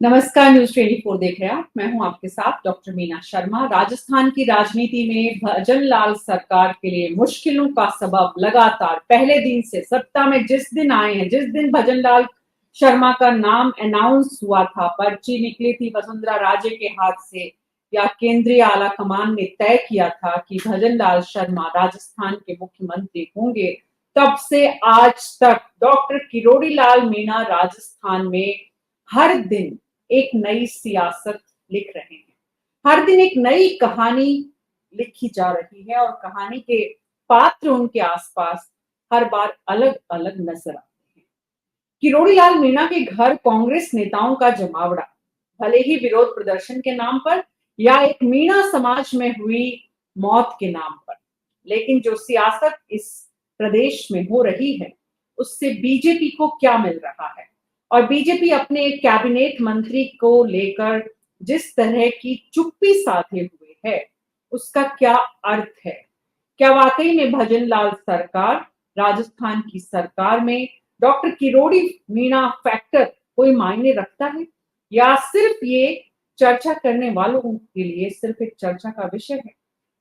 नमस्कार, न्यूज 24 देख रहे हैं आप। मैं हूं आपके साथ डॉक्टर मीना शर्मा। राजस्थान की राजनीति में भजन लाल सरकार के लिए मुश्किलों का सबब लगातार पहले दिन से सत्ता में जिस दिन आए हैं, जिस दिन भजन लाल शर्मा का नाम अनाउंस हुआ था, पर्ची निकली थी वसुंधरा राजे के हाथ से या केंद्रीय आला कमान ने तय किया था कि भजन लाल शर्मा राजस्थान के मुख्यमंत्री होंगे, तब से आज तक डॉक्टर किरोड़ी लाल मीणा राजस्थान में हर दिन एक नई सियासत लिख रहे हैं। हर दिन एक नई कहानी लिखी जा रही है और कहानी के पात्र उनके आसपास हर बार अलग अलग नजर आते हैं। किरोड़ी लाल मीणा के घर कांग्रेस नेताओं का जमावड़ा, भले ही विरोध प्रदर्शन के नाम पर या एक मीणा समाज में हुई मौत के नाम पर, लेकिन जो सियासत इस प्रदेश में हो रही है उससे बीजेपी को क्या मिल रहा है और बीजेपी अपने एक कैबिनेट मंत्री को लेकर जिस तरह की चुप्पी साधे हुए है उसका क्या अर्थ है? क्या वाकई में भजन लाल सरकार, राजस्थान की सरकार में डॉक्टर किरोड़ी मीणा फैक्टर कोई मायने रखता है या सिर्फ ये चर्चा करने वालों के लिए सिर्फ एक चर्चा का विषय है?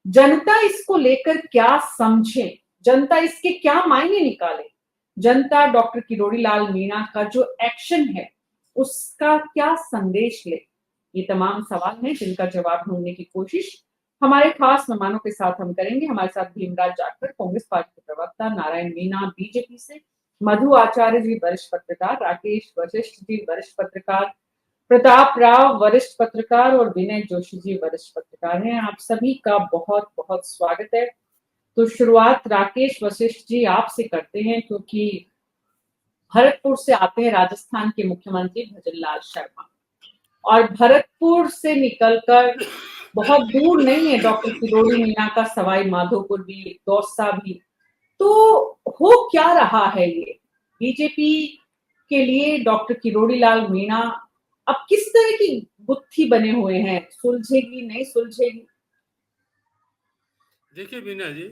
जनता इसको लेकर क्या समझे, जनता इसके क्या मायने निकाले, जनता डॉक्टर किरोड़ी लाल मीणा का जो एक्शन है उसका क्या संदेश ले? ये तमाम सवाल हैं जिनका जवाब ढूंढने की कोशिश हमारे खास मेहमानों के साथ हम करेंगे। हमारे साथ भीमराज जाटकर, कांग्रेस पार्टी के प्रवक्ता, नारायण मीणा बीजेपी से, मधु आचार्य जी वरिष्ठ पत्रकार, राकेश वशिष्ठ जी वरिष्ठ पत्रकार, प्रताप राव वरिष्ठ पत्रकार और विनय जोशी जी वरिष्ठ पत्रकार हैं। आप सभी का बहुत बहुत स्वागत है। तो शुरुआत राकेश वशिष्ठ जी आपसे करते हैं, क्योंकि भरतपुर से आते हैं राजस्थान के मुख्यमंत्री भजन लाल शर्मा, और भरतपुर से निकलकर बहुत दूर नहीं है डॉक्टर किरोड़ी मीणा का सवाई माधोपुर भी, दौसा भी। तो हो क्या रहा है ये बीजेपी के लिए? डॉक्टर किरोड़ी लाल मीणा अब किस तरह की गुत्थी बने हुए हैं, सुलझेगी नहीं सुलझेगी? देखिए बीना जी,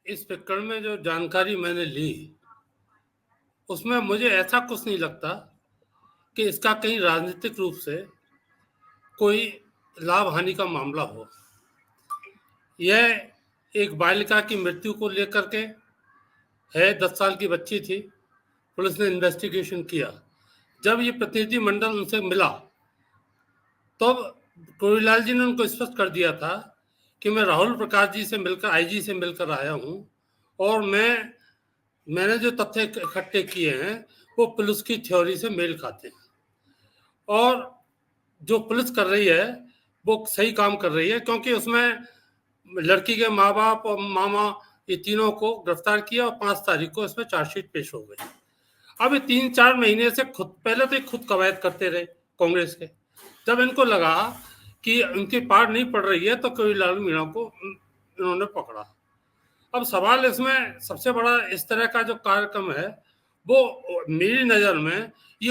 इस प्रकरण में जो जानकारी मैंने ली उसमें मुझे ऐसा कुछ नहीं लगता कि इसका कहीं राजनीतिक रूप से कोई लाभ हानि का मामला हो। यह एक बालिका की मृत्यु को लेकर के है। 10 साल की बच्ची थी। पुलिस ने इन्वेस्टिगेशन किया। जब ये प्रतिनिधि मंडल उनसे मिला तब कोरीलाल जी ने उनको स्पष्ट कर दिया था कि मैं राहुल प्रकाश जी से मिलकर, आईजी से मिलकर आया हूँ और मैंने जो तथ्य इकट्ठे किए हैं वो पुलिस की थ्योरी से मेल खाते हैं और जो पुलिस कर रही है वो सही काम कर रही है, क्योंकि उसमें लड़की के माँ बाप और मामा ये तीनों को गिरफ्तार किया और 5 तारीख को इसमें चार्जशीट पेश हो गई। अब ये 3-4 महीने से पहले तो खुद कवायद करते रहे कांग्रेस के। जब इनको लगा कि उनकी पार नहीं पड़ रही है तो कोरीलाल मीणा को इन्होंने पकड़ा। अब सवाल इसमें सबसे बड़ा इस तरह का जो कार्यक्रम है वो मेरी नज़र में ये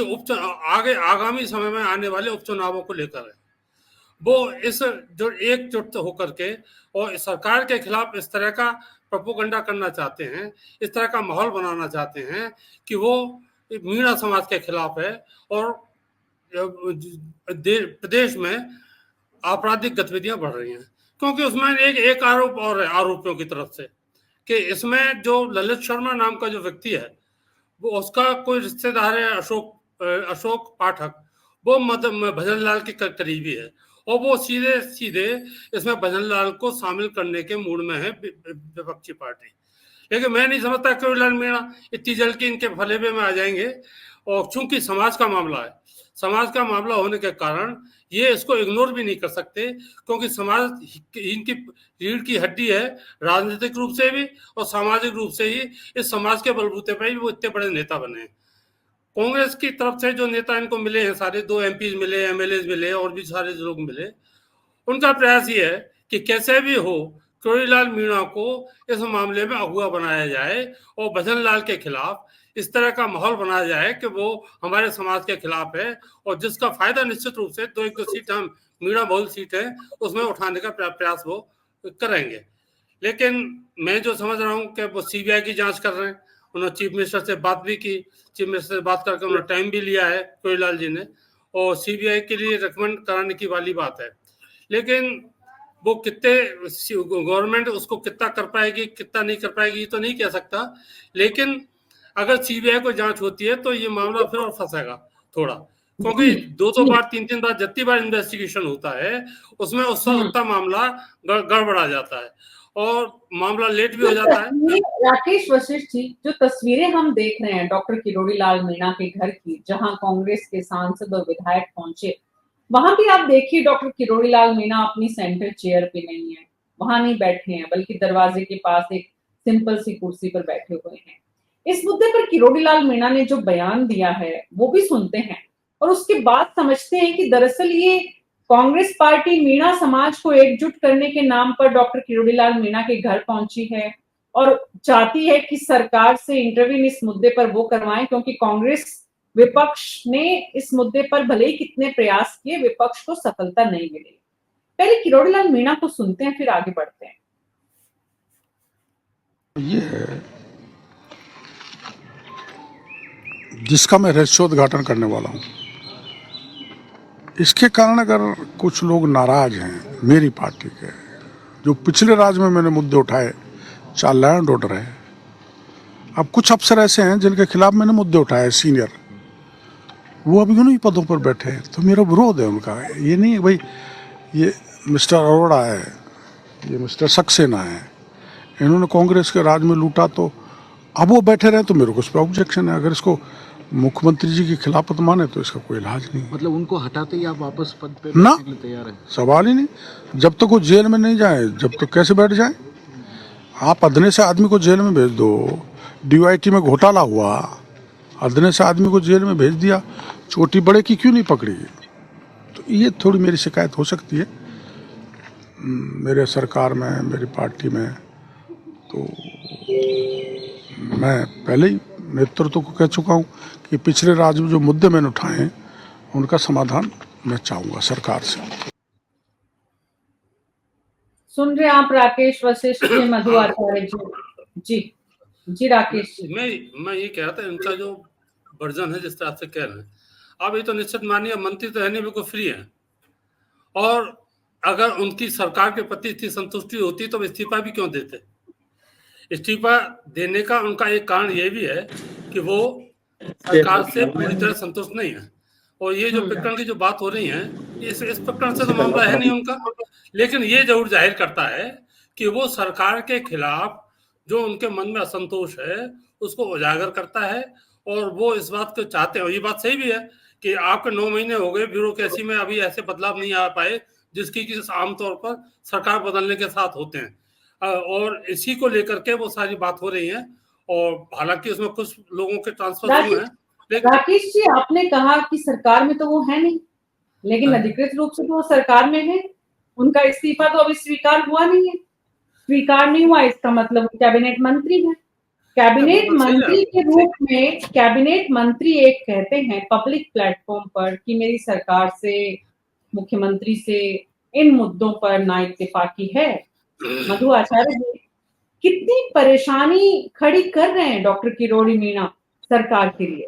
आगामी समय में आने वाले उपचुनावों को लेकर है। वो इस जो एकजुट होकर के और सरकार के खिलाफ इस तरह का प्रोपोगंडा करना चाहते हैं, इस तरह का माहौल बनाना चाहते हैं कि वो मीणा समाज के खिलाफ है और प्रदेश में आपराधिक गतिविधियां बढ़ रही हैं। क्योंकि उसमें एक आरोप और है आरोपियों की तरफ से कि इसमें जो ललित शर्मा नाम का जो व्यक्ति है वो उसका कोई रिश्तेदार है, अशोक पाठक। वो भजन लाल के करीबी है और वो सीधे सीधे इसमें भजन लाल को शामिल करने के मूड में है विपक्षी पार्टी। लेकिन मैं नहीं समझता कोरीलाल मीणा इतनी जल्द की इनके फलेबे में आ जाएंगे। और चूंकि समाज का मामला है, समाज का मामला होने के कारण ये इसको इग्नोर भी नहीं कर सकते, क्योंकि समाज इनकी रीढ़ की हड्डी है, राजनीतिक रूप से भी और सामाजिक रूप से ही। इस समाज के बलबूते पर ही वो इतने बड़े नेता बने हैं। कांग्रेस की तरफ से जो नेता इनको मिले हैं, सारे 2 एमपीज मिले, एमएलए मिले और भी सारे लोग मिले, उनका प्रयास ये है कि कैसे भी हो कोरीलाल मीणा को इस मामले में अगुआ बनाया जाए और भजन लाल के खिलाफ इस तरह का माहौल बनाया जाए कि वो हमारे समाज के खिलाफ है और जिसका फायदा निश्चित रूप से 2-1 सीट हम मीणा बहुल सीट है उसमें उठाने का प्रयास वो करेंगे। लेकिन मैं जो समझ रहा हूँ कि वो सीबीआई की जांच कर रहे हैं उन्होंने चीफ मिनिस्टर से बात भी की, चीफ मिनिस्टर से बात करके उन्होंने टाइम भी लिया है कोईलाल जी ने, और सीबीआई के लिए रिकमेंड कराने की वाली बात है। लेकिन वो कितने गवर्नमेंट उसको कितना कर पाएगी कितना नहीं कर पाएगी ये तो नहीं कह सकता, लेकिन अगर सीबीआई को जांच होती है तो ये मामला फिर और फंसेगा थोड़ा, क्योंकि दो बार तीन बार जितनी बार इन्वेस्टिगेशन होता है उसमें उसका उतना मामला गड़बड़ा जाता है और मामला लेट भी हो जाता है। राकेश वशिष्ठ जी, जो तस्वीरें हम देख रहे हैं डॉक्टर किरोड़ी लाल मीणा के घर की, जहां कांग्रेस के सांसद और विधायक पहुंचे, वहां भी आप देखिए डॉक्टर किरोड़ी लाल मीणा अपनी सेंटर चेयर पे नहीं है, वहां नहीं बैठे हैं, बल्कि दरवाजे के पास एक सिंपल सी कुर्सी पर बैठे हुए हैं। इस मुद्दे पर किरोड़ी लाल मीणा ने जो बयान दिया है वो भी सुनते हैं और उसके बाद समझते हैं कि दरअसल ये कांग्रेस पार्टी मीणा समाज को एकजुट करने के नाम पर डॉक्टर किरोड़ी लाल मीणा के घर पहुंची है और चाहती है कि सरकार से इंटरव्यू इस मुद्दे पर वो करवाएं, क्योंकि कांग्रेस विपक्ष ने इस मुद्दे पर भले ही कितने प्रयास किए, विपक्ष को सफलता नहीं मिली। पहले किरोड़ी लाल मीणा को सुनते हैं, फिर आगे बढ़ते हैं। ये जिसका मैं रहस्योद्घाटन करने वाला हूँ, इसके कारण अगर कुछ लोग नाराज हैं मेरी पार्टी के, जो पिछले राज्य में मैंने मुद्दे उठाए, चार लैंड ऑर्डर है, अब कुछ अफसर ऐसे हैं जिनके खिलाफ मैंने मुद्दे उठाए सीनियर, वो अभी उन्हीं पदों पर बैठे हैं, तो मेरा विरोध है उनका। ये नहीं है भाई ये मिस्टर अरोड़ा है, ये मिस्टर सक्सेना है, इन्होंने कांग्रेस के राज में लूटा, तो अब वो बैठे रहे तो मेरे को उस पर ऑब्जेक्शन है। अगर इसको मुख्यमंत्री जी की खिलाफत माने तो इसका कोई इलाज नहीं। मतलब उनको हटाते ही आप वापस पद पे ना, बैठने के लिए तैयार हैं? सवाल ही नहीं। जब तक वो जेल में नहीं जाए, जब तक कैसे बैठ जाए? आप अदने से आदमी को जेल में भेज दो, डीवाईटी में घोटाला हुआ, अदने से आदमी को जेल में भेज दिया, चोटी बड़े की क्यों नहीं पकड़ी? तो ये थोड़ी मेरी शिकायत हो सकती है मेरे सरकार में, मेरी पार्टी में। तो मैं पहले ही नेतृत्व को कह चुका हूँ कि पिछले राज्य में जो मुद्दे मैंने उठाए हैं उनका समाधान मैं चाहूंगा सरकार से। सुन रहे आप राकेश वशिष्ठ जी, मधु आचार्य जी। जी राकेश जी, मैं ये कह रहा था, इनका जो वर्जन है जिस तरह से कह रहे हैं, अब ये तो निश्चित मानिए मंत्री तो रहने बिल्कुल फ्री है, और अगर उनकी सरकार के प्रति इतनी संतुष्टि होती तो इस्तीफा भी क्यों देते? इस्तीफा देने का उनका एक कारण ये भी है कि वो सरकार से पूरी तरह संतुष्ट नहीं है, और ये जो प्रकरण की जो बात हो रही है, इस प्रकरण से तो मामला है नहीं उनका, लेकिन ये जरूर जाहिर करता है कि वो सरकार के खिलाफ जो उनके मन में असंतोष है उसको उजागर करता है, और वो इस बात को चाहते हैं। और ये बात सही भी है कि आपके 9 महीने हो गए ब्यूरोक्रेसी में, अभी ऐसे बदलाव नहीं आ पाए जिसकी कि आमतौर पर सरकार बदलने के साथ होते हैं, और इसी को लेकर के वो सारी बात हो रही है। और हालांकि उसमें कुछ लोगों के ट्रांसफर हुए हैं। राकेश जी, आपने कहा कि सरकार में तो वो है नहीं, लेकिन अधिकृत रूप से तो वो सरकार में है, उनका इस्तीफा तो अभी स्वीकार हुआ नहीं है। स्वीकार नहीं हुआ इसका मतलब कैबिनेट मंत्री है। कैबिनेट मंत्री के रूप में कैबिनेट मंत्री एक कहते हैं पब्लिक प्लेटफॉर्म पर कि मेरी सरकार से, मुख्यमंत्री से इन मुद्दों पर ना इत्तेफाकी है। मधु आचार्य जी, कितनी परेशानी खड़ी कर रहे हैं डॉक्टर किरोड़ी मीणा सरकार के लिए?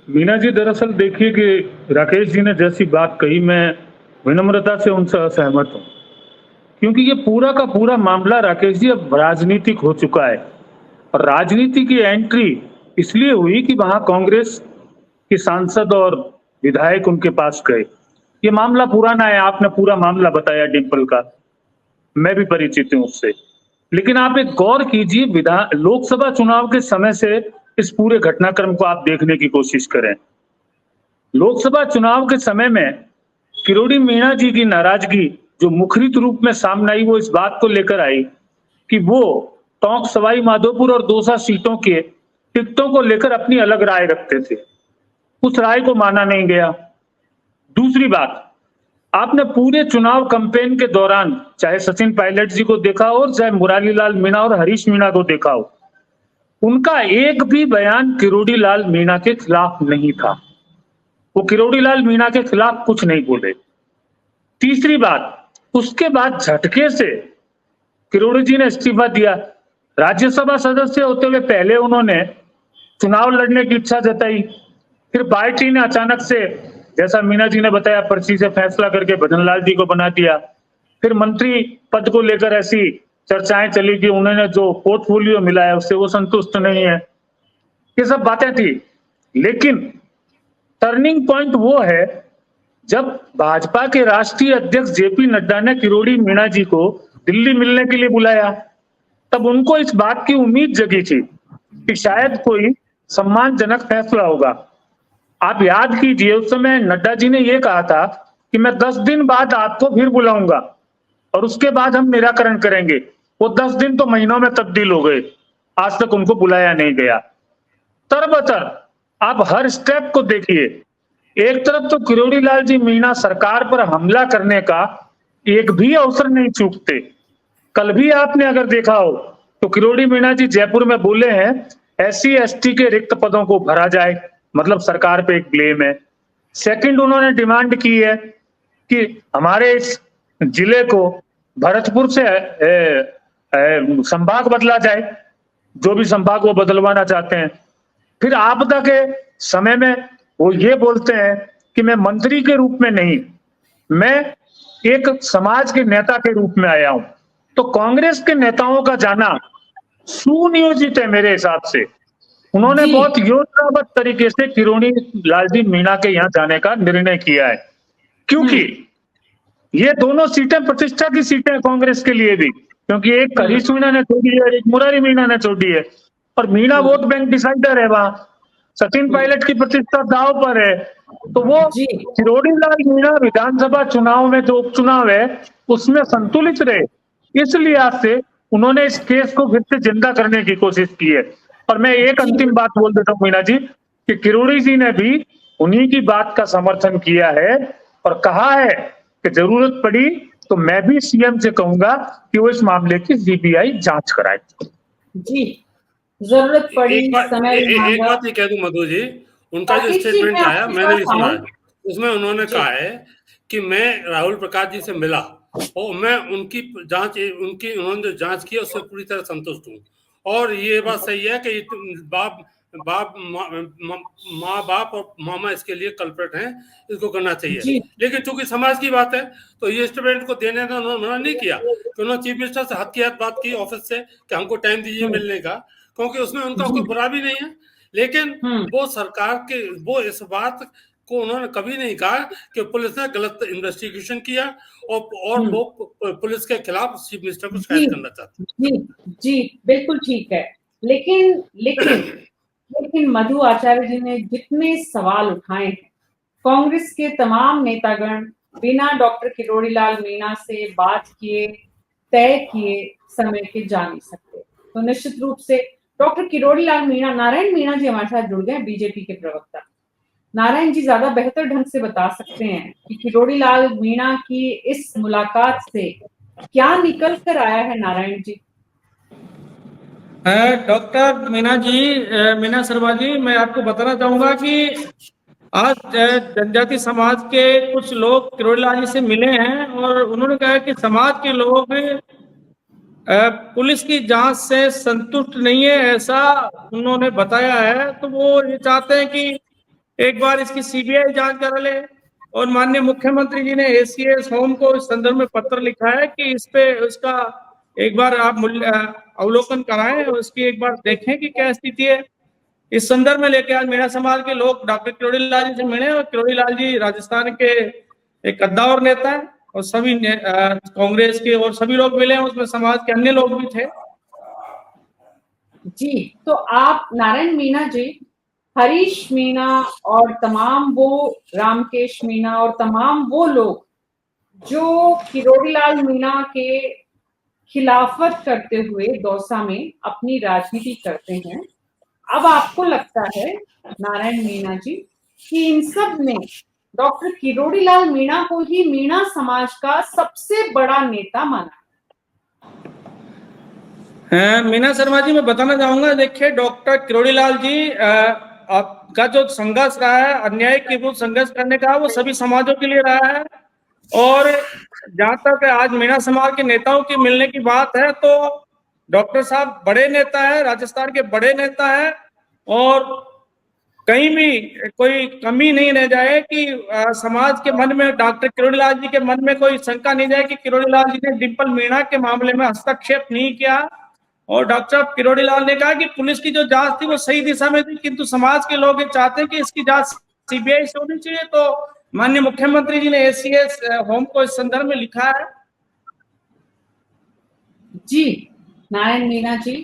मीणा जी, दरअसल देखिए कि राकेश जी ने जैसी बात कही, मैं विनम्रता से उनसे असहमत हूं, क्योंकि ये पूरा का पूरा मामला राकेश जी अब राजनीतिक हो चुका है। और राजनीति की एंट्री इसलिए हुई कि वहां कांग्रेस के सांसद और विधायक उनके पास गए। ये मामला पुराना है, आपने पूरा मामला बताया डिम्पल का, मैं भी परिचित हूं उससे। लेकिन आप एक गौर कीजिए, लोकसभा चुनाव के समय से इस पूरे घटनाक्रम को आप देखने की कोशिश करें। लोकसभा चुनाव के समय में किरोड़ी मीणा जी की नाराजगी जो मुखरित रूप में सामने आई, वो इस बात को लेकर आई कि वो टोंक, सवाई माधोपुर और दौसा सीटों के टिकटों को लेकर अपनी अलग राय रखते थे। उस राय को माना नहीं गया। दूसरी बात, आपने पूरे चुनाव कैंपेन के दौरान चाहे सचिन पायलट जी को देखा हो, चाहे मुरारी लाल मीणा और हरीश मीणा को देखा हो, उनका एक भी बयान किरोड़ी लाल मीणा के खिलाफ नहीं था। वो किरोड़ी लाल मीणा के खिलाफ कुछ नहीं बोले। तीसरी बात, उसके बाद झटके से किरोड़ी जी ने इस्तीफा दिया। राज्यसभा सदस्य होते हुए पहले उन्होंने चुनाव लड़ने की इच्छा जताई, फिर पार्टी ने अचानक से, जैसा मीना जी ने बताया, पर्ची से फैसला करके भजन लाल जी को बना दिया। फिर मंत्री पद को लेकर ऐसी चर्चाएं चली कि उन्होंने जो पोर्टफोलियो मिला है उससे वो संतुष्ट नहीं है। ये सब बातें थी, लेकिन टर्निंग पॉइंट वो है जब भाजपा के राष्ट्रीय अध्यक्ष जेपी नड्डा ने किरोड़ी मीणा जी को दिल्ली मिलने के लिए बुलाया। तब उनको इस बात की उम्मीद जगी थी कि शायद कोई सम्मानजनक फैसला होगा। आप याद कीजिए, उस समय नड्डा जी ने यह कहा था कि मैं 10 दिन बाद आपको फिर बुलाऊंगा और उसके बाद हम निराकरण करेंगे। वो 10 दिन तो महीनों में तब्दील हो गए, आज तक उनको बुलाया नहीं गया। तरबतर आप हर स्टेप को देखिए, एक तरफ तो किरोड़ी लाल जी मीणा सरकार पर हमला करने का एक भी अवसर नहीं चूकते। कल भी आपने अगर देखा हो तो किरोड़ी मीणा जी जयपुर में बोले हैं SC/ST के रिक्त पदों को भरा जाए, मतलब सरकार पे एक ब्लेम है। सेकंड, उन्होंने डिमांड की है कि हमारे इस जिले को भरतपुर से संभाग बदला जाए, जो भी संभाग वो बदलवाना चाहते हैं। फिर आपदा के समय में वो ये बोलते हैं कि मैं मंत्री के रूप में नहीं, मैं एक समाज के नेता के रूप में आया हूं। तो कांग्रेस के नेताओं का जाना सुनियोजित है मेरे हिसाब से। उन्होंने बहुत योजनाबद्ध तरीके से किरोड़ी लाल जी मीणा के यहाँ जाने का निर्णय किया है, क्योंकि ये दोनों सीटें प्रतिष्ठा की सीटें हैं कांग्रेस के लिए भी, क्योंकि एक हरीश मीणा ने छोड़ी है, एक मुरारी मीणा ने छोड़ी है, और मीणा वोट बैंक डिसाइडर है। वहां सचिन पायलट की प्रतिष्ठा दांव पर है। तो वो किरोड़ी लाल मीणा विधानसभा चुनाव में जो उपचुनाव है उसमें संतुलित रहे, इस लिहाज से उन्होंने इस केस को फिर से जिंदा करने की कोशिश की है। और मैं एक अंतिम बात बोल देता हूं मीना जी, कि किरोड़ी जी ने भी उन्हीं की बात का समर्थन किया है और कहा है कि जरूरत पड़ी तो मैं भी सीएम से कहूंगा कि वो इस मामले की सीबीआई जांच कराए। जी, जरूरत पड़ी एक बात ये कह दूं मधु जी, उनका जो स्टेटमेंट आया मैंने भी सुना है, उसमें उन्होंने कहा है कि मैं राहुल प्रकाश जी से मिला और मैं उन्होंने जो जांच की उससे पूरी तरह संतुष्ट हूँ, और ये बात सही है कि माँ बाप और मामा इसके लिए कल्प्रेट हैं, इसको करना चाहिए। लेकिन चूंकि समाज की बात है तो ये स्टेटमेंट को देने का उन्होंने मना नहीं किया, कि उन्होंने चीफ मिनिस्टर से हाथ की हाथ बात की ऑफिस से कि हमको टाइम दीजिए मिलने का, क्योंकि उसमें उनका कोई बुरा भी नहीं है। लेकिन वो सरकार के वो इस बात को उन्होंने कभी नहीं कहा कि पुलिस ने गलत इन्वेस्टिगेशन किया और वो पुलिस के खिलाफ चीफ मिनिस्टर को शिकायत करना चाहते हैं। जी बिल्कुल ठीक है, लेकिन मधु आचार्य जी ने जितने सवाल उठाए हैं, कांग्रेस के तमाम नेतागण बिना डॉक्टर किरोड़ी लाल मीणा से बात किए, तय किए समय के जा नहीं सकते। तो निश्चित रूप से डॉक्टर किरोड़ी लाल मीणा, नारायण मीणा जी हमारे साथ जुड़ गए, बीजेपी के प्रवक्ता। नारायण जी ज्यादा बेहतर ढंग से बता सकते हैं कि किरोड़ी लाल मीणा की इस मुलाकात से क्या निकल कर आया है। नारायण जी। डॉक्टर मीना शर्मा जी, मैं आपको बताना चाहूंगा कि आज जनजाति समाज के कुछ लोग किरोड़ी लाल जी से मिले हैं और उन्होंने कहा कि समाज के लोग पुलिस की जांच से संतुष्ट नहीं है, ऐसा उन्होंने बताया है। तो वो ये चाहते हैं कि एक बार इसकी सीबीआई जांच करा ले, और माननीय मुख्यमंत्री जी ने ACS होम को इस संदर्भ में पत्र लिखा है कि इस पे उसका एक बार आप अवलोकन कराएं और उसकी एक बार देखें कि क्या स्थिति है। इस संदर्भ में लेकर आज मीणा समाज के लोग डॉक्टर किरोड़ी लाल जी से मिले, और किरोड़ी लाल जी राजस्थान के एक कद्दावर नेता है और सभी कांग्रेस के और सभी लोग मिले हैं, उसमें समाज के अन्य लोग भी थे। जी, तो आप नारायण मीणा जी, हरीश मीणा और तमाम वो रामकेश मीणा और तमाम वो लोग जो किरोड़ी लाल मीणा के खिलाफत करते हुए दौसा में अपनी राजनीति करते हैं, अब आपको लगता है नारायण मीणा जी कि इन सब ने डॉक्टर किरोड़ी लाल मीणा को ही मीणा समाज का सबसे बड़ा नेता माना? मीना शर्मा जी, मैं बताना चाहूंगा, देखिए डॉक्टर किरोड़ी लाल जी आपका जो संघर्ष रहा है, अन्याय के विरुद्ध संघर्ष करने का, वो सभी समाजों के लिए रहा है। और जहां तक आज मीणा समाज के नेताओं की मिलने की बात है, तो डॉक्टर साहब बड़े नेता है, राजस्थान के बड़े नेता है, और कहीं भी कोई कमी नहीं रह जाए कि समाज के मन में, डॉक्टर किरोड़ी लाल जी के मन में कोई शंका नहीं जाए कि किरोड़ी लाल जी ने डिंपल मीणा के मामले में हस्तक्षेप नहीं किया। और डॉक्टर साहब किरोड़ी लाल ने कहा कि पुलिस की जो जांच थी वो सही दिशा में थी, किंतु समाज के लोग ये चाहते हैं कि इसकी जांच सीबीआई से होनी चाहिए। तो माननीय मुख्यमंत्री जी ने एसीएस होम को इस संदर्भ में लिखा है। जी नारायण मीणा जी,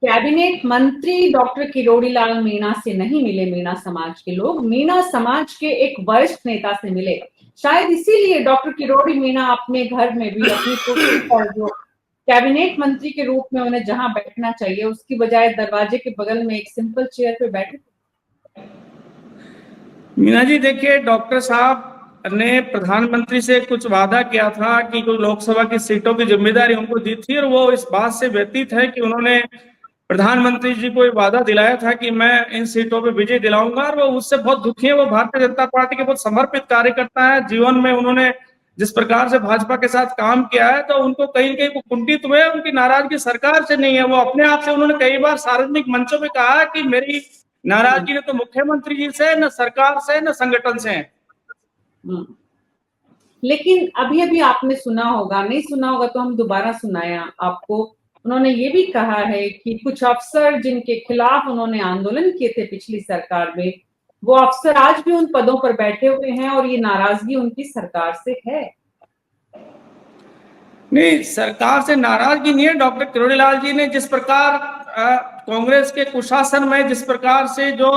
कैबिनेट मंत्री डॉक्टर किरोड़ी लाल मीणा से नहीं मिले मीणा समाज के लोग, मीणा समाज के एक वरिष्ठ नेता से मिले। शायद इसीलिए डॉक्टर किरोड़ी मीणा अपने घर में भी अपनी कुर्सी पर जो कैबिनेट मंत्री के रूप में उन्हें जहां बैठना चाहिए उसकी बजाय दरवाजे के बगल में एक सिंपल चेयर पे बैठे। मीना जी देखिए, डॉक्टर साहब ने प्रधानमंत्री से कुछ वादा किया था कि कोई लोकसभा की सीटों की जिम्मेदारी उनको दी थी, और वो इस बात से व्यतीत है कि उन्होंने प्रधानमंत्री जी को ये वादा दिलाया था कि मैं इन सीटों पे विजय दिलाऊंगा, और वो उससे बहुत दुखी है। वो भारतीय जनता पार्टी के बहुत समर्पित कार्यकर्ता है। जीवन में उन्होंने जिस प्रकार से भाजपा के साथ काम किया है, तो उनको कहीं कहीं वो कुंठित हुए। उनकी नाराजगी सरकार से नहीं है, वो अपने आप से, उन्होंने कई बार सार्वजनिक मंचों में कहा कि मेरी नाराजगी न तो मुख्यमंत्री जी से, न सरकार से, न संगठन से है। लेकिन अभी अभी आपने सुना होगा, नहीं सुना होगा तो हम दोबारा सुनाए आपको, उन्होंने ये भी कहा है कि कुछ अफसर जिनके खिलाफ उन्होंने आंदोलन किए थे पिछली सरकार में, वो अफसर आज भी उन पदों पर बैठे हुए हैं और ये नाराजगी उनकी सरकार से है। नहीं, सरकार से नाराजगी नहीं है। डॉक्टर किरोड़ी लाल जी ने जिस प्रकार कांग्रेस के कुशासन में जिस प्रकार से जो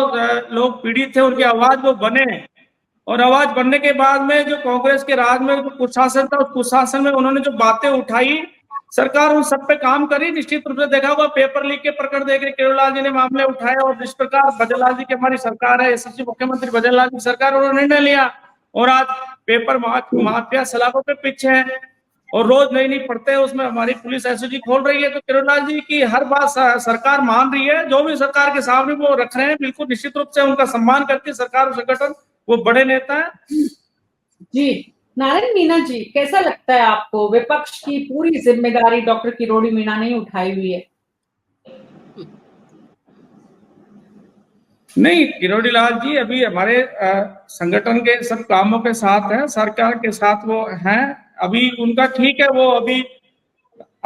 लोग पीड़ित थे उनकी आवाज वो बने, और आवाज बनने के बाद में जो कांग्रेस के राज में जो कुशासन था, उस कुशासन में उन्होंने जो बातें उठाई, सरकार उन सब पे काम करी। निश्चित रूप से देखा होगा पेपर लीक के प्रकरण देख किरोड़ी लाल जी ने मामले उठाए, और जिस प्रकार बजरलाल जी की हमारी सरकार है, यशस्वी मुख्यमंत्री बजरलाल जी की सरकार, उन्होंने निर्णय लिया, और आज पेपर माफिया सलाखों के पीछे है और रोज नई नई पढ़ते हैं, उसमें हमारी पुलिस एसओजी खोल रही है। तो किरोड़ी लाल जी की हर बात सरकार मान रही है, जो भी सरकार के सामने वो रख रहे हैं, बिल्कुल निश्चित रूप से उनका सम्मान करती है सरकार और संगठन। वो बड़े नेता है। जी नारायण मीणा जी, कैसा लगता है आपको, विपक्ष की पूरी जिम्मेदारी डॉक्टर किरोड़ी मीणा ने उठाई हुई है? नहीं, किरोड़ी लाल जी अभी हमारे संगठन के सब कामों के साथ हैं, सरकार के साथ वो हैं। अभी उनका ठीक है, वो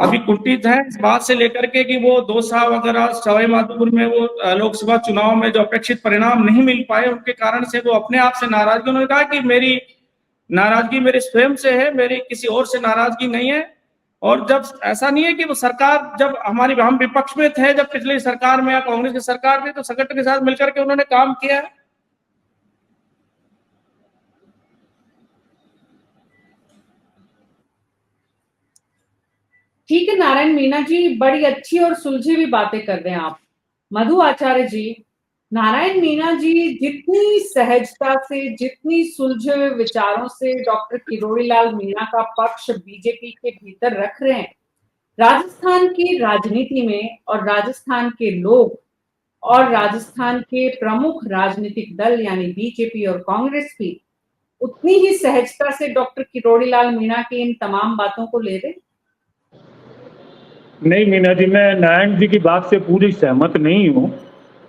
अभी कुंठित है इस बात से लेकर के कि वो 2 साल अगर सवाई माधोपुर में वो लोकसभा चुनाव में जो अपेक्षित परिणाम नहीं मिल पाए, उनके कारण से वो अपने आप से नाराजगी। उन्होंने कहा कि मेरी नाराजगी मेरे स्वयं से है, मेरी किसी और से नाराजगी नहीं है। और जब ऐसा नहीं है कि वो सरकार, जब हम विपक्ष में थे, जब पिछली सरकार में या कांग्रेस की सरकार में, तो संगठन के साथ मिलकर के उन्होंने काम किया है। ठीक है नारायण मीणा जी, बड़ी अच्छी और सुलझी हुई बातें कर रहे हैं आप। मधु आचार्य जी, नारायण मीणा जी जितनी सहजता से, जितनी सुलझे हुए विचारों से डॉक्टर किरोड़ी लाल मीणा का पक्ष बीजेपी के भीतर रख रहे हैं, राजस्थान की राजनीति में और राजस्थान के लोग और राजस्थान के प्रमुख राजनीतिक दल यानी बीजेपी और कांग्रेस भी उतनी ही सहजता से डॉक्टर किरोड़ी लाल मीणा की इन तमाम बातों को ले रहे? नहीं मीना जी, मैं नारायण जी की बात से पूरी सहमत नहीं हूँ।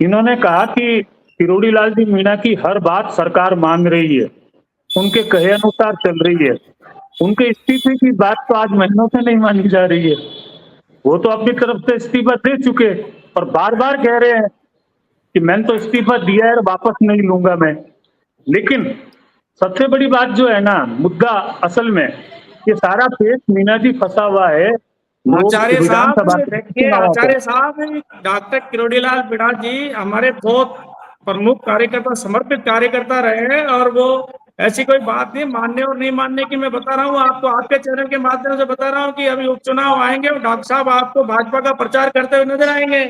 इन्होंने कहा कि किरोड़ी लाल जी मीणा की हर बात सरकार मान रही है, उनके कहे अनुसार चल रही है। उनके इस्तीफे की बात तो आज महीनों से नहीं मानी जा रही है। वो तो अपनी तरफ से इस्तीफा दे चुके और बार बार कह रहे हैं कि मैंने तो इस्तीफा दिया है, वापस नहीं लूंगा मैं। लेकिन सबसे बड़ी बात जो है ना, मुद्दा असल में ये सारा केस मीना जी फंसा हुआ है। आचार्य साहब देखिए, आचार्य साहब, डॉक्टर किरोड़ी लाल मीणा जी हमारे बहुत प्रमुख कार्यकर्ता, समर्पित कार्यकर्ता रहे हैं, और वो ऐसी कोई बात नहीं मानने और नहीं मानने की। मैं बता रहा हूँ आपको, आपके चैनल के माध्यम से बता रहा हूँ कि अभी उपचुनाव आएंगे और डॉक्टर साहब आपको भाजपा का प्रचार करते हुए नजर आएंगे।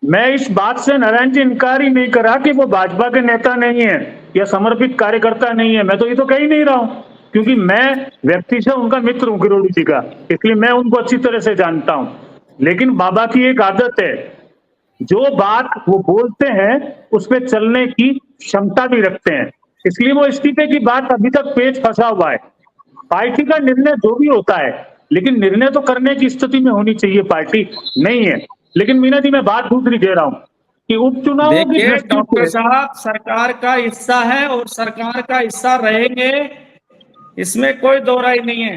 मैं इस बात से नारायण जी इनकार ही नहीं करा कि वो भाजपा के नेता नहीं है या समर्पित कार्यकर्ता नहीं है। मैं तो ये तो कह ही नहीं रहा हूँ, क्योंकि मैं व्यक्ति से उनका मित्र हूँ किरोड़ी जी का, इसलिए मैं उनको अच्छी तरह से जानता हूँ। लेकिन बाबा की एक आदत है, जो बात वो बोलते हैं उस पर चलने की क्षमता भी रखते हैं, इसलिए वो इस्तीफे की बात अभी तक पेच फंसा हुआ है। पार्टी का निर्णय जो भी होता है लेकिन निर्णय तो करने की स्थिति में होनी चाहिए पार्टी, नहीं है। लेकिन मीना जी, मैं बात दूसरी कह रहा हूं कि उपचुनावों की देखिए दृष्टि डॉक्टर से साहब, सरकार का हिस्सा है और सरकार का हिस्सा रहेंगे, इसमें कोई दो राय नहीं है।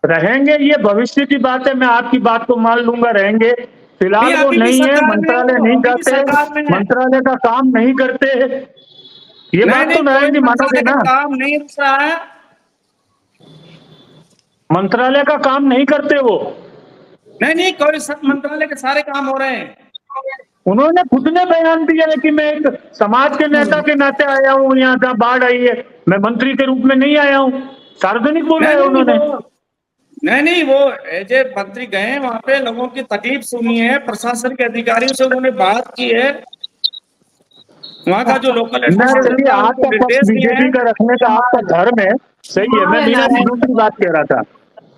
रहेंगे, ये भविष्य की बात है, मैं आपकी बात को मान लूंगा, रहेंगे। फिलहाल वो अभी भी नहीं है, सरकार में मंत्रालय हो, नहीं अभी भी जाते, सरकार में है। मंत्रालय का काम नहीं करते, ये नहीं बात तो नहीं, कोई नारायण जी मानोगे मंत्रालय ना? का काम नहीं रुक रहा है। मंत्रालय का काम नहीं करते वो। नहीं नहीं, कोई मंत्रालय के सारे काम हो रहे हैं। उन्होंने खुद ने बयान दिया है कि मैं एक समाज के नेता के नाते आया हूँ यहाँ, जहाँ बाढ़ आई है, मैं मंत्री के रूप में नहीं आया हूँ, सार्वजनिक बोला है उन्होंने। नहीं नहीं, वो एज ए मंत्री गए, वहां पे लोगों की तकलीफ सुनी है, प्रशासन के अधिकारियों से उन्होंने बात की है, वहां का जो लोकल एडमिनिस्ट्रेशन देखिए, था उनको आपका पक्ष निर्देश दिए बीजेपी हैं। का रखने का आपका धर्म है, सही है। मैं मीना जी दूसरी बात कह रहा था,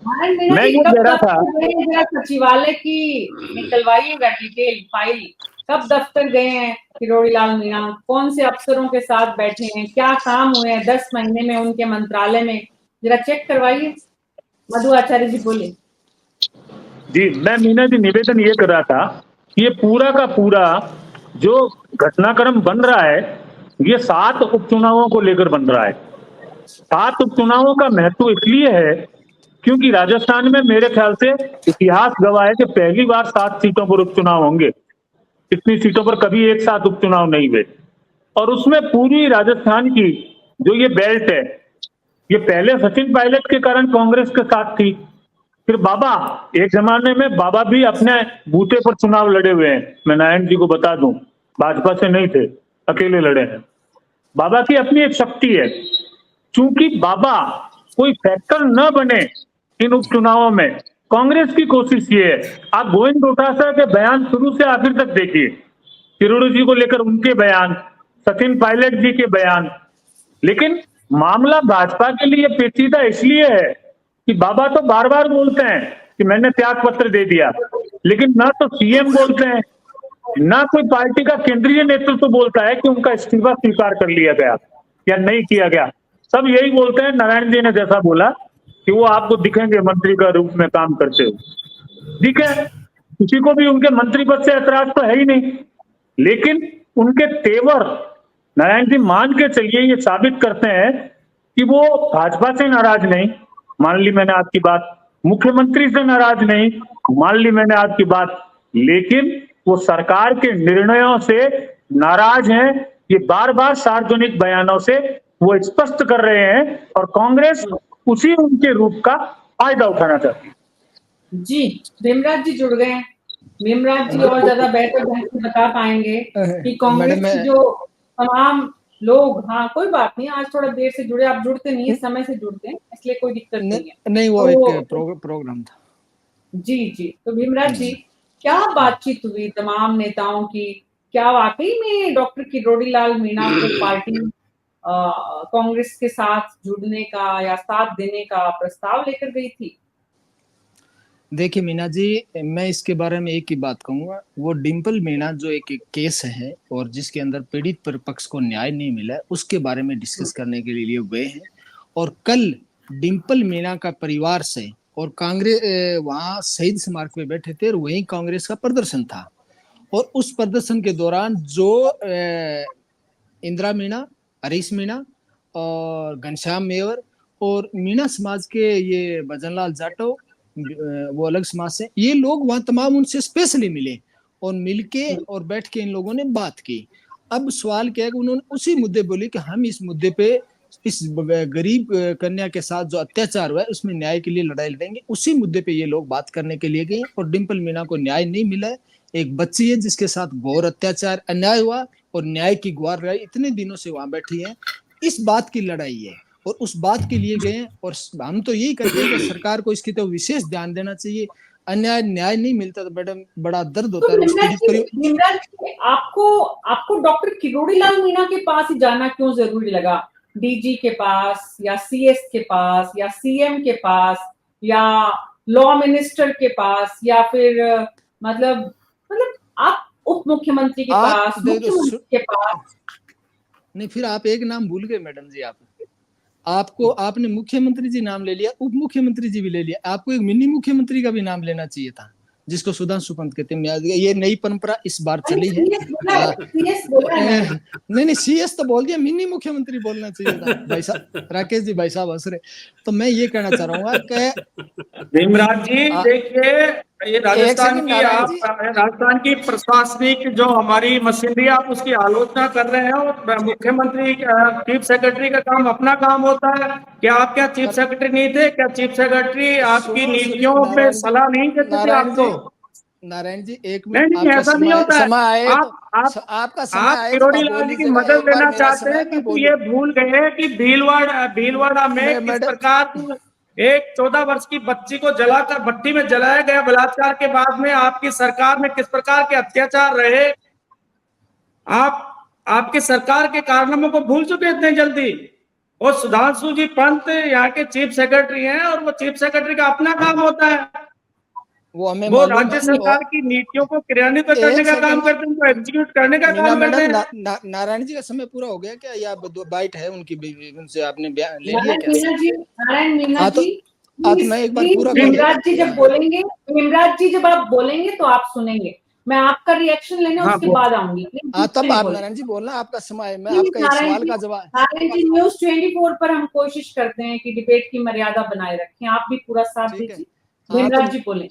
मीना मैं जी, ये कब कह रहा था, दफ्तर गए, जरा सचिवालय की निकलवाइएगा डिटेल फाइल, कब दफ्तर गए हैं किरोड़ी लाल मीणा, कौन से अफसरों के साथ बैठे हैं, क्या काम हुए हैं 10 महीने में उनके मंत्रालय में, जरा चेक करवाइए। मधु आचार्य जी बोले। जी मैं मीना जी निवेदन ये कर रहा था कि ये पूरा का पूरा जो घटनाक्रम बन रहा है, ये 7 उपचुनावों को लेकर बन रहा है। 7 उपचुनावों का महत्व इसलिए है क्योंकि राजस्थान में मेरे ख्याल से इतिहास गवाह है कि पहली बार 7 सीटों पर उपचुनाव होंगे। इतनी सीटों पर कभी एक साथ उपचुनाव नहीं हुए, और उसमें पूरी राजस्थान की जो ये बेल्ट है, ये पहले सचिन पायलट के कारण कांग्रेस के साथ थी, फिर बाबा, एक जमाने में बाबा भी अपने बूते पर चुनाव लड़े हुए हैं, मैं नारायण जी को बता दूं, भाजपा से नहीं थे, अकेले लड़े हैं। बाबा की अपनी एक शक्ति है, चूंकि बाबा कोई फैक्टर न बने इन उपचुनावों में, कांग्रेस की कोशिश ये है। आप गोविंद डोटासरा के बयान शुरू से आखिर तक देखिए, किरोड़ी जी को लेकर उनके बयान, सचिन पायलट जी के बयान, लेकिन मामला भाजपा के लिए पेचीदा इसलिए है कि बाबा तो बार बार बोलते हैं कि मैंने त्याग पत्र दे दिया, लेकिन ना तो सीएम बोलते हैं, ना कोई पार्टी का केंद्रीय नेतृत्व बोलता है कि उनका इस्तीफा स्वीकार कर लिया गया या नहीं किया गया। सब यही बोलते हैं, नारायण जी ने जैसा बोला कि वो आपको दिखेंगे मंत्री का रूप में काम करते हुए। ठीक है, किसी को भी उनके मंत्री पद से ऐतराज तो है ही नहीं, लेकिन उनके तेवर, नारायण जी मान के चलिए, ये साबित करते हैं कि वो भाजपा से नाराज नहीं, मान ली मैंने आपकी बात, मुख्यमंत्री से नाराज नहीं, मान ली मैंने आपकी बात, लेकिन वो सरकार के निर्णयों से नाराज हैं। ये बार बार सार्वजनिक बयानों से वो स्पष्ट कर रहे हैं, और कांग्रेस उसी उनके रूप का फायदा उठाना चाहती है। जी, भीमराज जी जुड़ गए हैं। भीमराज जी और ज्यादा बेहतर ढंग से बता पाएंगे कि कांग्रेस की जो तमाम लोग, हाँ कोई बात नहीं, आज थोड़ा देर से जुड़े, आप जुड़ते नहीं है, समय से जुड़ते हैं, इसलिए कोई दिक्कत नहीं है। नहीं, वो तो, एक प्रोग्राम था। जी जी, तो भीमराज जी, क्या बातचीत हुई तमाम नेताओं की? क्या वाकई में डॉक्टर किरोड़ी लाल मीणा को पार्टी कांग्रेस के साथ जुड़ने का या साथ देने का प्रस्ताव लेकर गई थी? देखिए मीना जी, मैं इसके बारे में एक ही बात कहूंगा, वो डिंपल मीणा जो एक केस है और जिसके अंदर पीड़ित पक्ष को न्याय नहीं मिला, उसके बारे में डिस्कस करने के लिए गए हैं। और कल डिंपल मीणा का परिवार से और कांग्रेस वहां शहीद स्मारक पे बैठे थे और वहीं कांग्रेस का प्रदर्शन था, और उस प्रदर्शन के दौरान जो इंदिरा मीणा, हरीश मीणा और घनश्याम मेवर और मीणा समाज के ये भजनलाल जाटव, वो अलग समाज से, ये लोग वहां तमाम उनसे स्पेशली मिले और मिलके और बैठ के इन लोगों ने बात की। अब सवाल क्या है कि उन्होंने उसी मुद्दे बोले कि हम इस मुद्दे पे, इस गरीब कन्या के साथ जो अत्याचार हुआ है उसमें न्याय के लिए लड़ाई लड़ेंगे। उसी मुद्दे पे ये लोग बात करने के लिए गए, और डिंपल मीणा को न्याय नहीं मिला है। एक बच्ची है जिसके साथ घोर अत्याचार अन्याय हुआ और न्याय की गुहार लगाई, इतने दिनों से वहां बैठी है, इस बात की लड़ाई है और उस बात के लिए गए। और हम तो यही कहते हैं कि सरकार को इसकी तो विशेष ध्यान देना चाहिए, न्याय नहीं मिलता तो मैडम बड़ा दर्द होता है। आपको डॉक्टर किरोड़ी लाल मीणा के पास ही जाना क्यों जरूरी लगा? डीजी के पास या सीएस के पास या सीएम के पास या लॉ मिनिस्टर के पास या फिर मतलब आप उप मुख्यमंत्री के पास, मुख्यमंत्री के पास? नहीं, फिर आप एक नाम भूल गए मैडम जी। आप आपको आपने मुख्यमंत्री जी नाम ले लिया, उप मुख्यमंत्री जी भी ले लिया, आपको एक मिनी मुख्यमंत्री का भी नाम लेना चाहिए था, जिसको सुधांशु पंत कहते हैं। ये नई परंपरा इस बार चली है। सीएस बोला है मैंने। नहीं सीएस तो बोल दिया, मिनी मुख्यमंत्री बोलना चाहिए था। भाई साहब राकेश जी, भाई साहब हंस रहे। तो मैं ये कहना चाह रहा हूँ कि भीमराज जी देखिए, ये राजस्थान सेकंड की नारायण आप जी, राजस्थान की प्रशासनिक जो हमारी मशीनरी, आप उसकी आलोचना कर रहे हैं। और मुख्यमंत्री चीफ सेक्रेटरी का काम अपना काम होता है। क्या आप क्या चीफ सेक्रेटरी नहीं थे? क्या चीफ सेक्रेटरी आपकी नीतियों में सलाह नहीं देते थे आपको? नारायण जी एक नहीं मिनट, नहीं, आपका ऐसा नहीं होता है। समय आए तो आप आपका समय आप आए तो किरोड़ी आप बोल लाल जी की लीजिएगा, मदद एक बार लेना मेरा चाहते समय हैं, मैं क्योंकि बोलूं। ये भूल गए कि भीलवाड़ा में किस मैडम प्रकार एक 14 वर्ष की बच्ची को जलाकर भट्टी में जलाया गया बलात्कार के बाद में आपकी सरकार में किस प्रकार के अत्याचार रहे। आप आपकी सरकार के कारनामों को भूल चुके इतने जल्दी। और सुधांशु जी पंत यहाँ के चीफ सेक्रेटरी हैं, और वो चीफ सेक्रेटरी का अपना काम होता है। वो हमें वो मालूम राज्य है। और सरकार की नीतियों को क्रियान्वित करने एक का काम सेकंड, करते हैं, उनको एग्जीक्यूट करने का मीना काम करते मैडम, हैं। नारायण जी का समय पूरा हो गया क्या, या बाइट है उनकी उनसे आपने ले लिया नारायण क्या? मीना जी, नारायण मीना हाँ जी, तो मैं एक बार प्लीज पूरा कर लूं। भीमराज जी जब बोलेंगे, भीमराज जी जब आप बोलेंगे तो आप सुनेंगे। मैं आपका रिएक्शन लेने हाँ उसके वो बाद आऊंगी। प्लीज हाँ बीच में तब नहीं आप बोलेंगे। नारायण जी बोलना, आपका समय है। मैं प्लीज आपका एक सवाल का जवाब। नारायण जी न्यूज 24 पर हम कोशिश करते हैं कि डिबेट की मर्यादा बनाए रखें। आप भी पूरा साथ ठीक है। दीजिए। हाँ भीमराज जी बोले।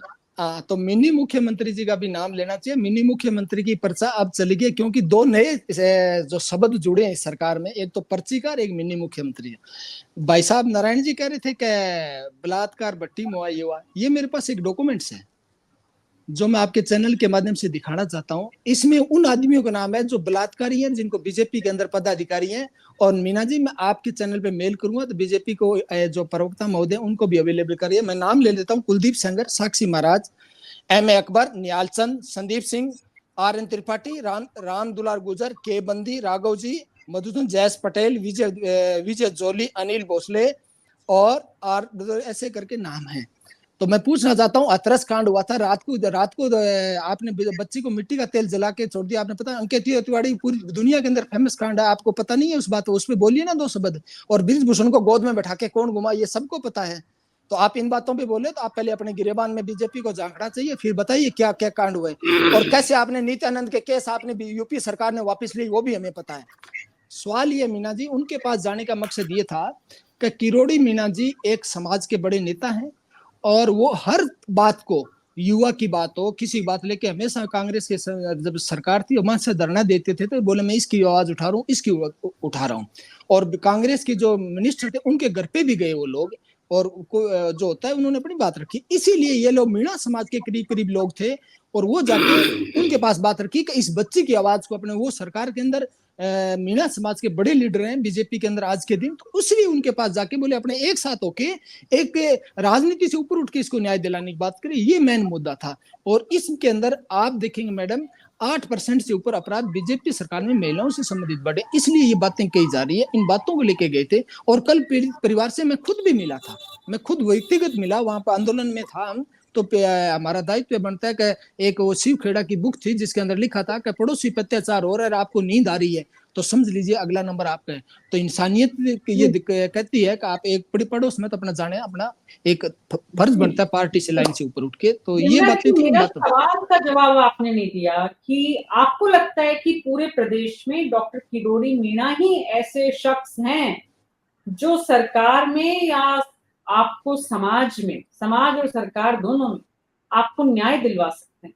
तो मिनी मुख्यमंत्री जी का भी नाम लेना चाहिए। मिनी मुख्यमंत्री की पर्चा अब चली गई, क्योंकि दो नए जो शब्द जुड़े हैं इस सरकार में, एक तो पर्चीकार, एक मिनी मुख्यमंत्री है। भाई साहब नारायण जी कह रहे थे कि बलात्कार भट्टी में हुआ, ये मेरे पास एक डॉक्यूमेंट्स है जो मैं आपके चैनल के माध्यम से दिखाना चाहता हूं। इसमें उन आदमियों का नाम है जो बलात्कारी हैं, जिनको बीजेपी के अंदर पदाधिकारी हैं। और मीना जी मैं आपके चैनल पे मेल करूंगा तो बीजेपी को जो प्रवक्ता महोदय उनको भी अवेलेबल करिए। मैं नाम ले लेता हूं: कुलदीप सेंगर, साक्षी महाराज, एम.ए. अकबर, निहाल चंद, संदीप सिंह, आर.एन. त्रिपाठी, राम दुलार गुजर, के बंदी, राघव जी, मधुसूदन जयस पटेल, विजय जोली, अनिल भोसले और ऐसे करके नाम है। तो मैं पूछना चाहता हूँ, अतरस कांड हुआ था रात को आपने बच्ची को मिट्टी का तेल जला के छोड़ दिया। आपने पता, अंकित तिवारी पूरी दुनिया के अंदर फेमस कांड है, आपको पता नहीं है उस बात, उस पर बोलिए ना दो शब्द। और ब्रिजभूषण को गोद में बैठा के कौन घुमा, ये सबको पता है। तो आप इन बातों पे बोले तो आप पहले अपने गिरेबान में बीजेपी को झांकना चाहिए, फिर बताइए क्या क्या कांड हुए और कैसे आपने नित्यानंद के केस आपने यूपी सरकार ने वापस ली, वो भी हमें पता है। सवाल ये मीना जी, उनके पास जाने का मकसद ये था कि किरोड़ी मीना जी एक समाज के बड़े नेता हैं और वो हर बात को, युवा की बात हो, किसी बात लेके हमेशा कांग्रेस के जब सरकार थी वहां से धरना देते थे, तो बोले मैं इसकी आवाज उठा रहा हूँ, इसकी उठा रहा हूँ। और कांग्रेस के जो मिनिस्टर थे उनके घर पे भी गए वो लोग, और जो होता है उन्होंने अपनी बात रखी। इसीलिए ये लोग मीणा समाज के करीब करीब लोग थे और वो जाके उनके पास बात रखी कि इस बच्ची की आवाज को अपने, वो सरकार के अंदर मीणा समाज के बड़े लीडर हैं बीजेपी के अंदर आज के दिन, तो उसलिए उनके पास जाके बोले अपने एक साथ होके एक राजनीति से ऊपर उठ के इसको न्याय दिलाने की बात करें। ये मेन मुद्दा था। और इसके अंदर आप देखेंगे मैडम 8% से ऊपर अपराध बीजेपी सरकार में महिलाओं से संबंधित बढ़े, इसलिए ये बातें कही जा रही है। इन बातों को लेके गए थे। और कल पीड़ित परिवार से मैं खुद भी मिला था, मैं खुद व्यक्तिगत मिला, वहां पर आंदोलन में था हम। तो हमारा दायित्व बनता है कि एक वो शिव खेड़ा की बुक थी जिसके अंदर लिखा था कि पड़ोसी पे अत्याचार हो रहा है, आपको नींद आ रही है तो समझ लीजिए अगला नंबर आपका है। तो इंसानियत ये कहती है कि आप एक पड़ोस में तो अपना जाने, अपना एक फर्ज बनता है पार्टी से लाइन से ऊपर उठ के। तो ये बातें थी। मेरा सवाल का जवाब आपने नहीं दिया कि आपको लगता है कि पूरे प्रदेश में डॉक्टर किरोड़ी मीणा ही ऐसे शख्स हैं जो सरकार में या आपको समाज में, समाज और सरकार दोनों में आपको न्याय दिलवा सकते हैं?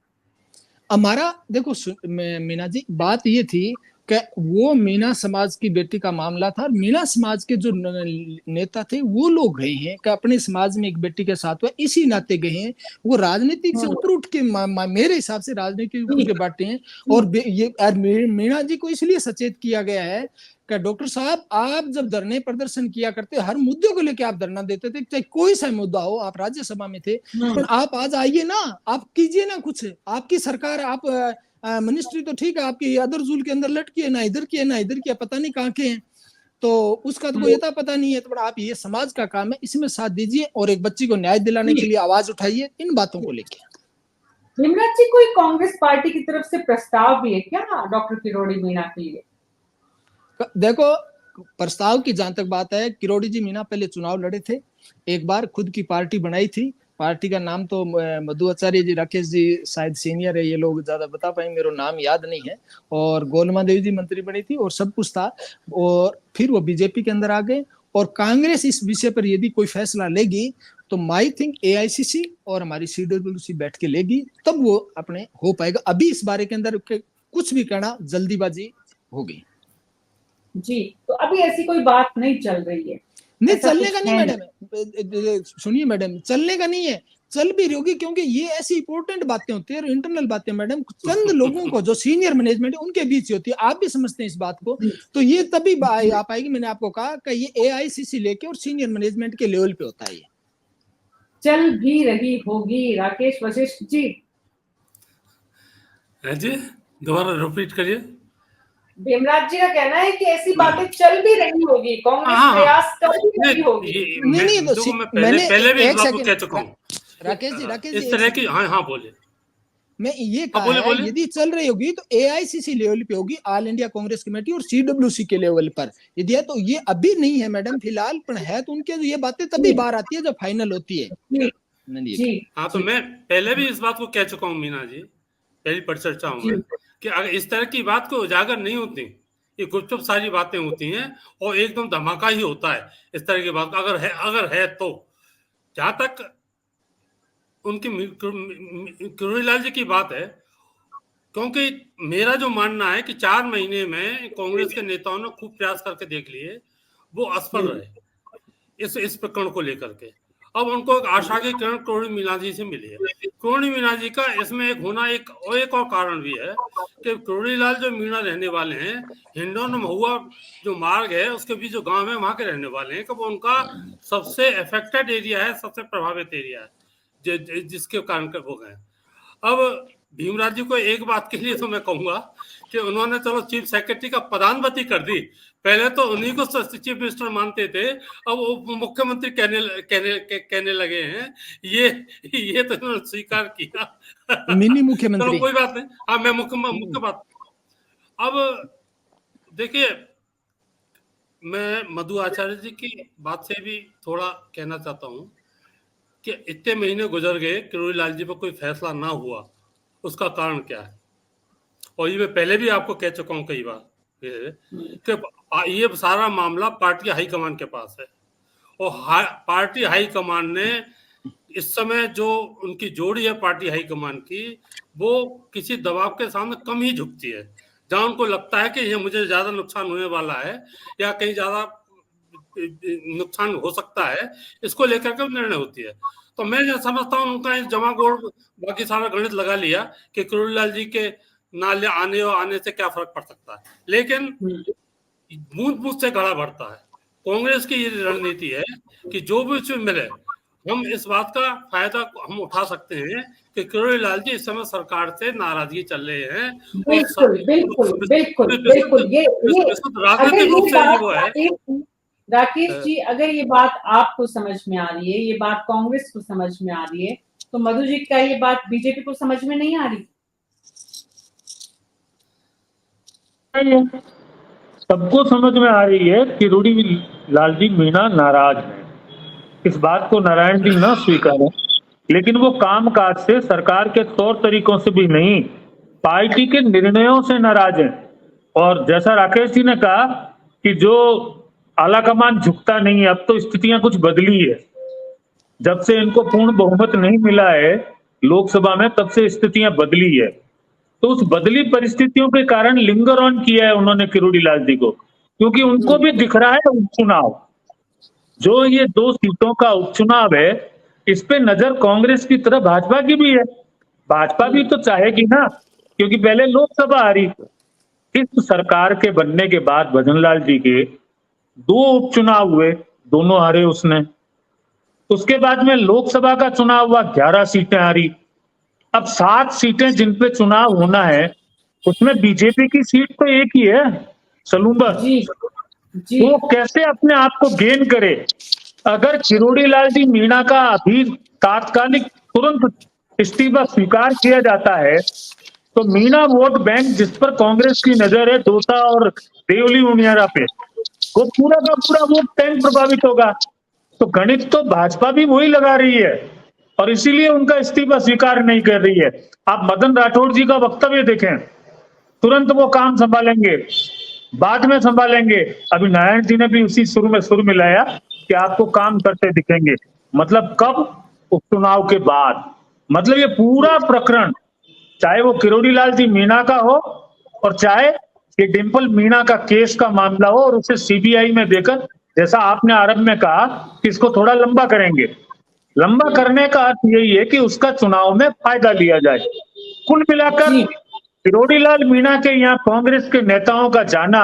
हमारा देखो मीना जी, बात ये थी कि वो मीना समाज की बेटी का मामला था। मीना समाज के जो नेता थे वो लोग गए हैं कि अपने समाज में एक बेटी के साथ हुआ, इसी नाते गए हैं। वो राजनीतिक से ऊपर उठ के मेरे हिसाब से राजनीति ऊपर के बाटे हैं। और ये मीणा जी को इसलिए सचेत किया गया है कि डॉक्टर साहब आप जब धरने प्रदर्शन किया करते, हर मुद्दे को लेकर आप धरना देते थे, चाहे कोई सा मुद्दा हो, आप राज्यसभा में थे, पर आप आज आइए ना, आप कीजिए ना कुछ। आपकी सरकार, आप मिनिस्ट्री तो ठीक है आपकी अदर जूल के अंदर लटकी है, ना इधर की है ना इधर की है, पता नहीं कहाँ के हैं, तो उसका तो कोई अता पता नहीं है। तो आप ये समाज का काम है, इसमें साथ दीजिए और एक बच्ची को न्याय दिलाने के लिए आवाज उठाइए इन बातों को लेके। भीमराज जी, कोई कांग्रेस पार्टी की तरफ से प्रस्ताव भी है क्या डॉक्टर किरोड़ी मीणा के लिए? देखो प्रस्ताव की जहां तक बात है, किरोड़ी जी मीणा पहले चुनाव लड़े थे, एक बार खुद की पार्टी बनाई थी, पार्टी का नाम तो मधु आचार्य जी, राकेश जी शायद सीनियर है, ये लोग ज्यादा बता पाएंगे, मेरा नाम याद नहीं है, और गोलमा देवी जी मंत्री बनी थी और सब कुछ था, और फिर वो बीजेपी के अंदर आ गए, और कांग्रेस इस विषय पर यदि कोई फैसला लेगी तो माई थिंक एआईसीसी और हमारी सीडब्ल्यूसी बैठ के लेगी, तब वो अपने हो पाएगा। अभी इस बारे के अंदर कुछ भी कहना जल्दीबाजी होगी जी। तो अभी ऐसी कोई बात नहीं चल रही है, नहीं, ऐसा चलने कुछ का नहीं है मैडम, सुनिए मैडम, चलने का नहीं है, चल भी रही होगी, क्योंकि ये ऐसी इंपॉर्टेंट बातें होती है और इंटरनल बातें मैडम चंद लोगों को जो सीनियर मैनेजमेंट है उनके बीच होती है, आप भी समझते हैं इस बात को, तो ये तभी आ पाएगी। मैंने आपको कहा कि ये एआईसीसी लेके और सीनियर मैनेजमेंट के लेवल पे होता है, ये चल भी रही होगी। राकेश वशिष्ठ जी, जी दोबारा रिपीट करिए। भीमराज जी का कहना है कि ऐसी बातें चल भी रही होगी, कांग्रेस हाँ, प्रयास कर भी रही होगी। नहीं, देखो, मैं पहले भी इस बात को कह चुका हूँ राकेश जी, इस तरह की। हाँ बोले, मैं ये हाँ, कहा बोले, है बोले। यदि चल रही होगी तो एआईसीसी लेवल पे होगी, ऑल इंडिया कांग्रेस कमेटी, और सीडब्ल्यूसी के लेवल पर यदि है, तो ये अभी नहीं है मैडम फिलहाल, पर है तो उनके ये बातें तभी बाहर आती है जब फाइनल होती है। जी। हाँ, तो मैं पहले भी इस बात को कह चुका हूँ मीना जी, पहली परिचर्चाओं में, कि अगर इस तरह की बात को उजागर नहीं होती, ये गुपचुप सारी बातें होती हैं और एकदम धमाका ही होता है इस तरह की बात। अगर है तो जहां तक उनकी किरोड़ी लाल जी की बात है, क्योंकि मेरा जो मानना है कि 4 महीने में कांग्रेस के नेताओं ने खूब प्रयास करके देख लिए, वो असफल रहे इस प्रकरण को लेकर के। अब उनको एक आशा की किरण किरोड़ी मीना जी से मिली है। किरोड़ी मीना जी का इसमें एक होना एक और कारण भी है कि किरोड़ी लाल जो मीणा रहने वाले हैं, हिंडौन महुआ जो मार्ग है उसके बीच जो गांव है वहां के रहने वाले हैं, कि वो उनका सबसे अफेक्टेड एरिया है, सबसे प्रभावित एरिया है, जिसके कारण वो गए। अब भीमराज जी को एक बात के लिए तो मैं कहूंगा कि उन्होंने चलो चीफ सेक्रेटरी का पदान्नति कर दी, पहले तो उन्हीं को चीफ मिनिस्टर मानते थे, अब वो मुख्यमंत्री कहने लगे हैं, ये तो उन्होंने स्वीकार किया। मिनी मुख्यमंत्री, चलो कोई बात नहीं। हाँ, मैं मुख्य बात। अब देखिए, मैं मधु आचार्य जी की बात से भी थोड़ा कहना चाहता हूँ कि इतने महीने गुजर गए, किरोड़ी लाल जी पर कोई फैसला ना हुआ, उसका कारण क्या है? और ये मैं पहले भी आपको कह चुका हूं कई बार कि ये सारा मामला पार्टी हाईकमान के पास है, और पार्टी हाईकमान ने इस समय जो उनकी जोड़ी है पार्टी हाईकमान की, वो किसी दबाव के सामने कम ही झुकती है। जहां उनको लगता है कि ये मुझे ज्यादा नुकसान होने वाला है या कहीं ज्यादा नुकसान हो सकता है, इसको लेकर के निर्णय होती है। तो मैं जो समझता हूँ उनका जमा गोड़ बाकी सारा गणित लगा लिया कि किरोड़ी लाल जी के नाले आने और आने से क्या फर्क पड़ सकता है, लेकिन बूंद बूंद से घड़ा भरता है। कांग्रेस की ये रणनीति है कि जो भी उसमें मिले, हम इस बात का फायदा हम उठा सकते हैं कि किरोड़ी लाल जी इस समय सरकार से नाराजगी चल रहे हैं। बिल्कुल बिल्कुल बिल्कुल बिल्कुल। ये राजनीतिक रूप से वो है। राकेश जी, अगर ये बात आपको समझ में आ रही है, ये बात कांग्रेस को समझ में आ रही है, तो मधु जी का ये बात बीजेपी को समझ में नहीं आ रही? सबको समझ में आ रही है कि किरोड़ी लाल जी मीणा नाराज है, इस बात को नारायण जी न स्वीकारें, लेकिन वो कामकाज से, सरकार के तौर तरीकों से भी नहीं, पार्टी के निर्णयों से नाराज है। और जैसा राकेश जी ने कहा कि जो आलाकमान झुकता नहीं है, अब तो स्थितियां कुछ बदली है। जब से इनको पूर्ण बहुमत नहीं मिला है लोकसभा में, तब से स्थितियां बदली है। तो उस बदली परिस्थितियों के कारण लिंगर ऑन किया है उन्होंने किरोड़ी लाल जी को, क्योंकि उनको भी दिख रहा है उपचुनाव, जो ये 2 सीटों का उपचुनाव है, इस पे नजर कांग्रेस की तरफ भाजपा की भी है। भाजपा भी तो चाहेगी ना, क्योंकि पहले लोकसभा हारी, इस सरकार के बनने के बाद भजन लाल जी के 2 उपचुनाव हुए, दोनों हारे उसने। उसके बाद में लोकसभा का चुनाव हुआ, 11 सीटें हारी। अब 7 सीटें जिन पे चुनाव होना है, उसमें बीजेपी की सीट तो एक ही है, सलूम्बर। वो कैसे अपने आप को गेन करे? अगर किरोड़ी लाल जी मीणा का अभी तात्कालिक तुरंत इस्तीफा स्वीकार किया जाता है, तो मीणा वोट बैंक जिस पर कांग्रेस की नजर है, दौसा और देवली उनियारा पे, वो पूरा का पूरा वोट बैंक प्रभावित होगा। तो गणित तो भाजपा भी वही लगा रही है और इसीलिए उनका इस्तीफा स्वीकार नहीं कर रही है। आप मदन राठौड़ जी का वक्तव्य देखें, तुरंत वो काम संभालेंगे, बाद में संभालेंगे। अभी नारायण जी ने भी उसी सुर मिलाया कि आपको काम करते दिखेंगे। मतलब कब? उपचुनाव के बाद। मतलब ये पूरा प्रकरण, चाहे वो किरोड़ी लाल जी मीणा का हो और चाहे ये डिंपल मीणा का केस का मामला हो, और उसे सीबीआई में देकर, जैसा आपने आरंभ में कहा कि इसको थोड़ा लंबा करेंगे, लंबा करने का अर्थ यही है कि उसका चुनाव में फायदा लिया जाए। कुल मिलाकर किरोड़ी लाल मीणा के यहाँ कांग्रेस के नेताओं का जाना,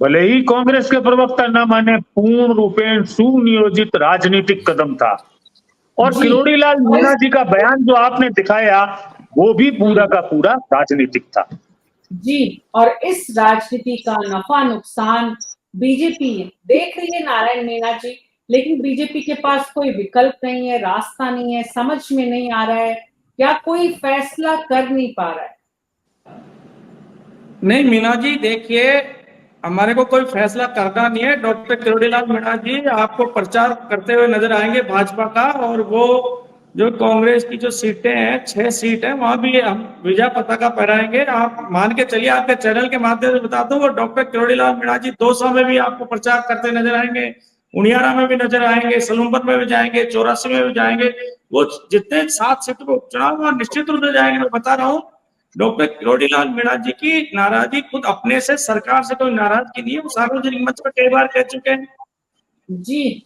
भले ही कांग्रेस के प्रवक्ता न माने, पूर्ण रूपेण सुनियोजित राजनीतिक कदम था। और किरोड़ी लाल मीणा जी का बयान जो आपने दिखाया वो भी पूरा का पूरा राजनीतिक था। जी, और इस राजनीति का नफा नुकसान बीजेपी देख रही है, नारायण मीणा जी, लेकिन बीजेपी के पास कोई विकल्प नहीं है, रास्ता नहीं है, समझ में नहीं आ रहा है, या कोई फैसला कर नहीं पा रहा है। नहीं मीणा जी, देखिए हमारे को कोई फैसला करना नहीं है। डॉक्टर किरोड़ी लाल मीणा जी आपको प्रचार करते हुए नजर आएंगे भाजपा का, और वो जो कांग्रेस की जो सीटें हैं, 6 सीट है, वहां भी हम विजय पताका फहराएंगे। आप मान के चलिए, आपके चैनल के माध्यम से बता दूं, वो डॉक्टर किरोड़ी लाल मीणा जी 200 में भी आपको प्रचार करते नजर आएंगे, उनियारा में भी नजर आएंगे, सलूम्बर में भी जाएंगे, 84 में भी जाएंगे। वो जितने 7 सीट पर उपचुनाव वहां निश्चित रूप से जाएंगे। मैं बता रहा हूँ, डॉक्टर किरोड़ी लाल मीणा जी की नाराजगी खुद अपने से, सरकार से कोई नाराजगी नहीं है। वो सार्वजनिक मंच पर कई बार कह चुके हैं। जी,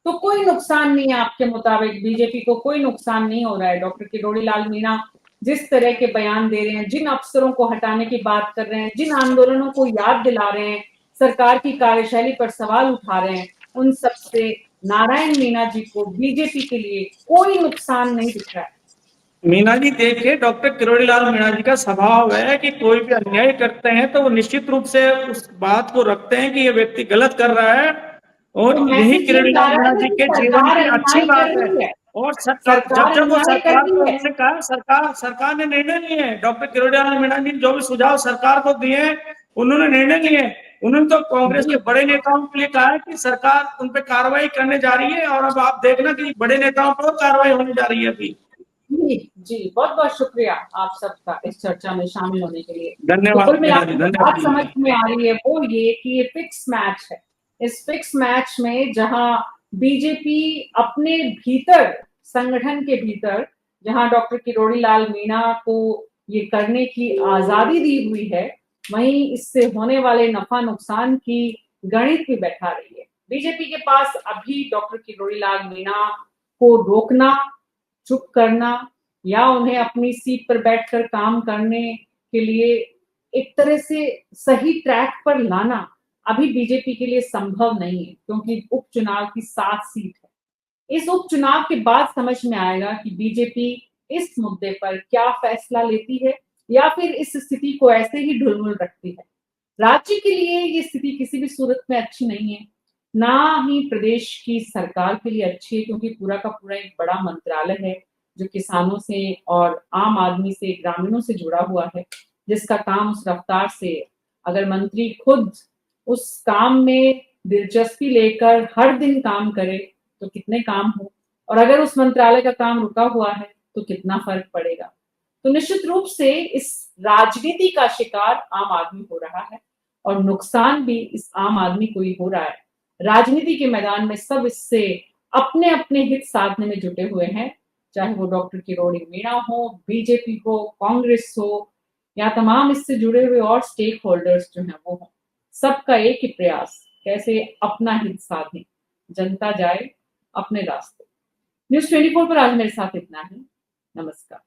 तो कोई नुकसान नहीं है आपके मुताबिक, बीजेपी को कोई नुकसान नहीं हो रहा है। डॉक्टर किरोड़ी लाल मीणा जिस तरह के बयान दे रहे हैं, जिन अफसरों को हटाने की बात कर रहे हैं, जिन आंदोलनों को याद दिला रहे हैं, सरकार की कार्यशैली पर सवाल उठा रहे हैं, उन सब से नारायण मीणा जी को बीजेपी के लिए कोई नुकसान नहीं दिख रहा है। मीणा जी देखिए, डॉक्टर किरोड़ी लाल मीणा जी का स्वभाव है कि कोई भी अन्याय करते हैं तो वो निश्चित रूप से उस बात को रखते हैं कि ये व्यक्ति गलत कर रहा है, और तो यही मैसेज किरोड़ी ये जा लाल रहा मीणा है जी कि के जीवन सरकार की अच्छी अन्याय बात कर रही है। है, और सरकार जब वो अन्याय कर सरकार रही को, है। उन्होंने कहा सरकार ने निर्णय लिए हैं, डॉक्टर किरोड़ी लाल मीणा जी जो भी सुझाव सरकार को दिए हैं, उन्होंने निर्णय लिए। उन्होंने तो कांग्रेस के बड़े नेताओं के लिए कहा है कि सरकार उन पर कार्रवाई करने जा रही है, और अब आप देखना कि बड़े नेताओं पर कार्रवाई होने जा रही है अभी। जी, बहुत बहुत शुक्रिया आप सबका इस चर्चा में शामिल होने के लिए। धन्यवाद तो कुल मीणा मिलाकर जी, जो धन्यवाद बात समझ में आ रही है वो ये कि ये फिक्स मैच है। इस फिक्स मैच में जहां बीजेपी अपने भीतर, संगठन के भीतर, जहां डॉक्टर किरोड़ी लाल मीणा को ये करने की आजादी दी हुई है, वहीं इससे होने वाले नफा नुकसान की गणित भी बैठा रही है। बीजेपी के पास अभी डॉक्टर किरोड़ी लाल मीणा को रोकना, चुप करना, या उन्हें अपनी सीट पर बैठकर काम करने के लिए एक तरह से सही ट्रैक पर लाना अभी बीजेपी के लिए संभव नहीं है, क्योंकि उपचुनाव की 7 सीट है। इस उपचुनाव के बाद समझ में आएगा कि बीजेपी इस मुद्दे पर क्या फैसला लेती है, या फिर इस स्थिति को ऐसे ही ढुलमुल रखती है। राज्य के लिए ये स्थिति किसी भी सूरत में अच्छी नहीं है, ना ही प्रदेश की सरकार के लिए अच्छी है, क्योंकि पूरा का पूरा एक बड़ा मंत्रालय है जो किसानों से और आम आदमी से, ग्रामीणों से जुड़ा हुआ है, जिसका काम उस रफ्तार से, अगर मंत्री खुद उस काम में दिलचस्पी लेकर हर दिन काम करे तो कितने काम हो, और अगर उस मंत्रालय का काम रुका हुआ है तो कितना फर्क पड़ेगा। तो निश्चित रूप से इस राजनीति का शिकार आम आदमी हो रहा है, और नुकसान भी इस आम आदमी को ही हो रहा है। राजनीति के मैदान में सब इससे अपने अपने हित साधने में जुटे हुए हैं, चाहे वो डॉक्टर किरोड़ी मीणा हो, बीजेपी हो, कांग्रेस हो, या तमाम इससे जुड़े हुए और स्टेक होल्डर्स जो हैं वो हों। सबका एक ही प्रयास, कैसे अपना हित साधें, जनता जाए अपने रास्ते। न्यूज़ 24 पर आज मेरे साथ इतना ही। नमस्कार।